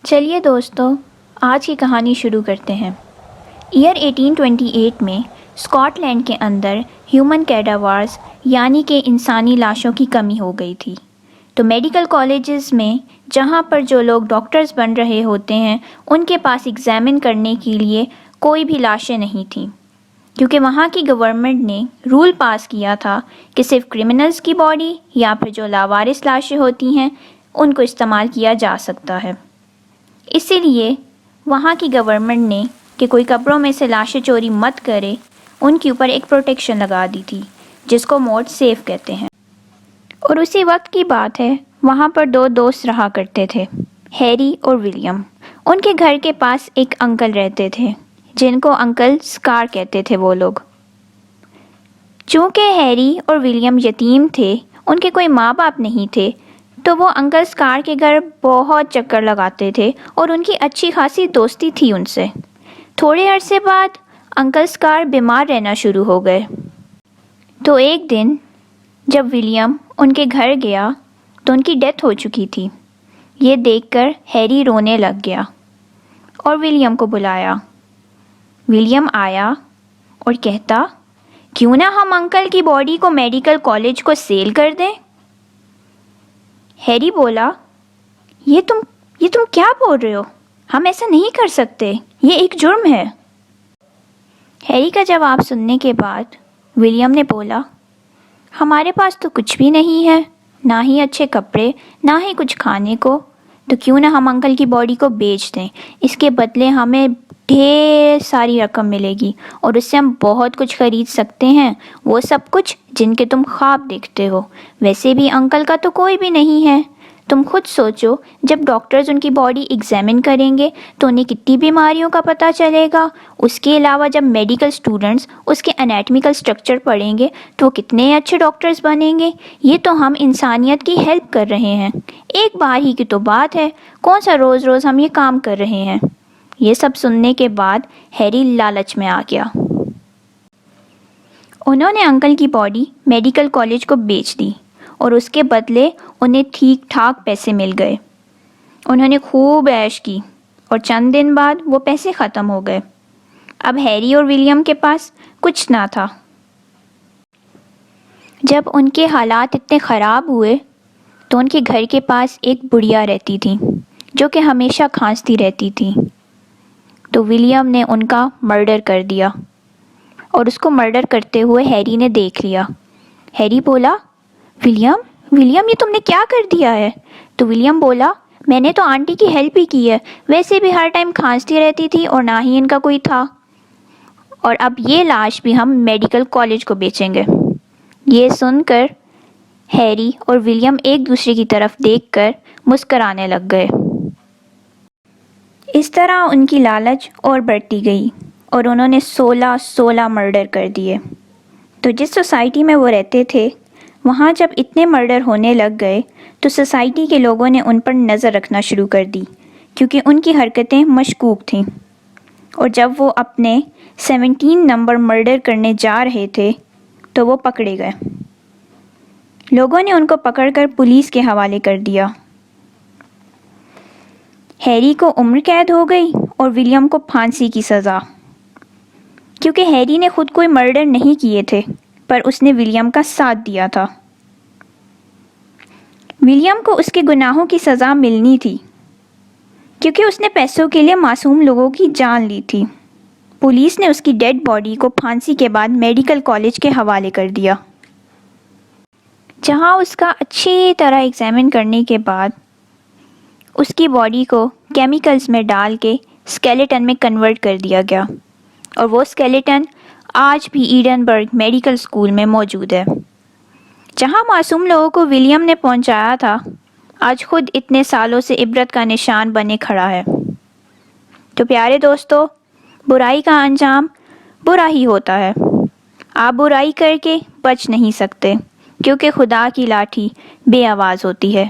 چلیے دوستو، آج کی کہانی شروع کرتے ہیں۔ ایئر 1828 میں اسکاٹ لینڈ کے اندر ہیومن کیڈاورز یعنی کہ انسانی لاشوں کی کمی ہو گئی تھی، تو میڈیکل کالجز میں جہاں پر جو لوگ ڈاکٹرز بن رہے ہوتے ہیں ان کے پاس ایگزامن کرنے کے لیے کوئی بھی لاشیں نہیں تھیں، کیونکہ وہاں کی گورنمنٹ نے رول پاس کیا تھا کہ صرف کرمنلز کی باڈی یا پھر جو لاوارث لاشیں ہوتی ہیں ان کو استعمال کیا جا سکتا ہے۔ اسی لیے وہاں کی گورنمنٹ نے کہ کوئی قبروں میں سے لاشیں چوری مت کرے، ان کے اوپر ایک پروٹیکشن لگا دی تھی جس کو موت سیف کہتے ہیں۔ اور اسی وقت کی بات ہے، وہاں پر دو دوست رہا کرتے تھے، ہیری اور ولیم۔ ان کے گھر کے پاس ایک انکل رہتے تھے جن کو انکل اسکار کہتے تھے وہ لوگ۔ چونکہ ہیری اور ولیم یتیم تھے، ان کے کوئی ماں باپ نہیں تھے، تو وہ انکل اسکار کے گھر بہت چکر لگاتے تھے اور ان کی اچھی خاصی دوستی تھی ان سے۔ تھوڑے عرصے بعد انکل اسکار بیمار رہنا شروع ہو گئے، تو ایک دن جب ولیم ان کے گھر گیا تو ان کی ڈیتھ ہو چکی تھی۔ یہ دیکھ کر ہیری رونے لگ گیا اور ولیم کو بلایا۔ ولیم آیا اور کہتا، کیوں نہ ہم انکل کی باڈی کو میڈیکل کالج کو سیل کر دیں؟ ہیری بولا، یہ تم کیا بول رہے ہو؟ ہم ایسا نہیں کر سکتے، یہ ایک جرم ہے۔ ہیری کا جواب سننے کے بعد ولیم نے بولا، ہمارے پاس تو کچھ بھی نہیں ہے، نہ ہی اچھے کپڑے، نہ ہی کچھ کھانے کو، تو کیوں نہ ہم انکل کی باڈی کو بیچ دیں، اس کے بدلے ہمیں ڈھیر ساری رقم ملے گی اور اس سے ہم بہت کچھ خرید سکتے ہیں، وہ سب کچھ جن کے تم خواب دیکھتے ہو۔ ویسے بھی انکل کا تو کوئی بھی نہیں ہے، تم خود سوچو، جب ڈاکٹرز ان کی باڈی ایگزامن کریں گے تو انہیں کتنی بیماریوں کا پتہ چلے گا۔ اس کے علاوہ جب میڈیکل سٹوڈنٹس اس کے انیٹمیکل سٹرکچر پڑھیں گے تو وہ کتنے اچھے ڈاکٹرز بنیں گے۔ یہ تو ہم انسانیت کی ہیلپ کر رہے ہیں، ایک بار ہی کی تو بات ہے، کون سا روز روز ہم یہ کام کر رہے ہیں۔ یہ سب سننے کے بعد ہیری لالچ میں آ گیا۔ انہوں نے انکل کی باڈی میڈیکل کالج کو بیچ دی اور اس کے بدلے انہیں ٹھیک ٹھاک پیسے مل گئے۔ انہوں نے خوب عیش کی اور چند دن بعد وہ پیسے ختم ہو گئے۔ اب ہیری اور ولیم کے پاس کچھ نہ تھا۔ جب ان کے حالات اتنے خراب ہوئے تو ان کے گھر کے پاس ایک بڑھیا رہتی تھی جو کہ ہمیشہ کھانستی رہتی تھی، تو ولیم نے ان کا مرڈر کر دیا اور اس کو مرڈر کرتے ہوئے ہیری نے دیکھ لیا۔ ہیری بولا، ولیم یہ تم نے کیا کر دیا ہے؟ تو ولیم بولا، میں نے تو آنٹی کی ہیلپ ہی کی ہے، ویسے بھی ہر ٹائم کھانستی رہتی تھی اور نہ ہی ان کا کوئی تھا، اور اب یہ لاش بھی ہم میڈیکل کالج کو بیچیں گے۔ یہ سن کر ہیری اور ولیم ایک دوسرے کی طرف دیکھ کر مسکرانے لگ گئے۔ اس طرح ان کی لالچ اور بڑھتی گئی اور انہوں نے 16 مرڈر کر دیے۔ تو جس سوسائٹی میں وہ رہتے تھے وہاں جب اتنے مرڈر ہونے لگ گئے تو سوسائٹی کے لوگوں نے ان پر نظر رکھنا شروع کر دی، کیونکہ ان کی حرکتیں مشکوک تھیں، اور جب وہ اپنے 17 نمبر مرڈر کرنے جا رہے تھے تو وہ پکڑے گئے۔ لوگوں نے ان کو پکڑ کر پولیس کے حوالے کر دیا۔ ہیری کو عمر قید ہو گئی اور ولیم کو پھانسی کی سزا، کیونکہ ہیری نے خود کوئی مرڈر نہیں کیے تھے پر اس نے ولیم کا ساتھ دیا تھا۔ ولیم کو اس کے گناہوں کی سزا ملنی تھی کیونکہ اس نے پیسوں کے لیے معصوم لوگوں کی جان لی تھی۔ پولیس نے اس کی ڈیڈ باڈی کو پھانسی کے بعد میڈیکل کالج کے حوالے کر دیا، جہاں اس کا اچھی طرح ایگزامن کرنے کے بعد اس کی باڈی کو کیمیکلز میں ڈال کے اسکیلیٹن میں کنورٹ کر دیا گیا، اور وہ اسکیلیٹن آج بھی ایڈنبرگ میڈیکل اسکول میں موجود ہے۔ جہاں معصوم لوگوں کو ولیم نے پہنچایا تھا، آج خود اتنے سالوں سے عبرت کا نشان بنے کھڑا ہے۔ تو پیارے دوستو، برائی کا انجام برا ہی ہوتا ہے۔ آپ برائی کر کے بچ نہیں سکتے، کیونکہ خدا کی لاٹھی بے آواز ہوتی ہے۔